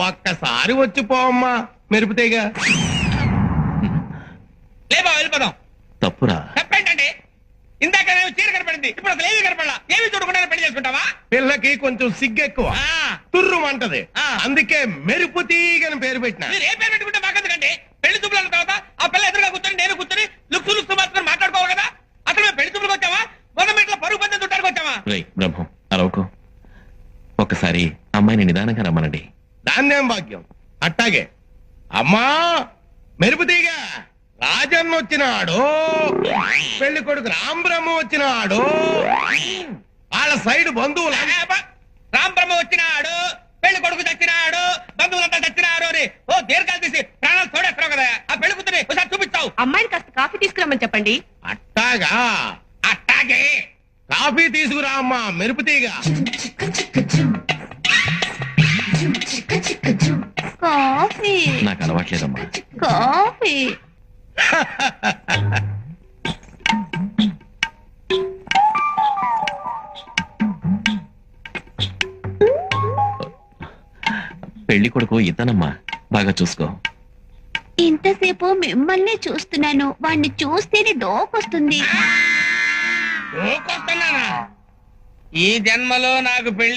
ఒక్కసారి వచ్చి పోమ్మా మెరుపుతీగా. లేబా వెళ్ళిపోదాం. తప్పురా. తప్పేంటండి? ఇందాక నేను చీర కనపడింది, ఇప్పుడు అసలు ఏమీ కనపడలా. ఏమి చూడకుండా పెళ్లి చేసుకుంటావా? పిల్లకి కొంచెం సిగ్గెక్కువ, తుర్రుమంటది. అందుకే మెరుపుతీగని పేరు పెట్టిన. మీరు ఏ పేరు పెట్టుకుంటే మాకెందుకండి? పెళ్లి చూపులు అన్న తర్వాత ఆ పిల్ల ఎదురుగా కూర్చొని నేను కూర్చొని లుక్సు మాత్రం మాట్లాడుకోవాలి కదా. అసలు మేము పెళ్లి చూపులకు వచ్చావా, మొదమెట్ల పరుగు పందెం చుట్టానికి వచ్చావా? బ్రహ్మం అరవకు. ఒక్కసారి అమ్మాయిని నిదానంగా రమ్మనండి. దాన్నేం భాగ్యం. అట్టాగే. అమ్మా మెరుపుతీగ, రాజన్న వచ్చినాడు, పెళ్లి కొడుకు రాంబ్రహ్మ వచ్చినాడు, వాళ్ళ సైడ్ బంధువులు. రాంబ్రహ్మ వచ్చినాడు, పెళ్లి కొడుకు చచ్చినాడు, బంధువులంతా చచ్చినారు అని ఓ దీర్ఘాలు తీసి ప్రాణాలు తోడేస్తావు కదా. ఆ పెళ్లి కూతురి ఒకసారి చూపిస్తావు. అమ్మాయిని కాస్త కాఫీ తీసుకురమ్మని చెప్పండి. అట్టాగా. అట్టాగే. కాఫీ తీసుకురా అమ్మా మెరుపుతీగ. కాఫీ నాకు అలవాట్లేదమ్మా. కాఫీ పెళ్లి కొడుకు ఇతనమ్మా, బాగా చూసుకో. ఇంతసేపు మిమ్మల్ని చూస్తున్నాను, వాణ్ణి చూస్తేనే డోకొస్తుంది. ఈ జన్మలో నాకు పెళ్లి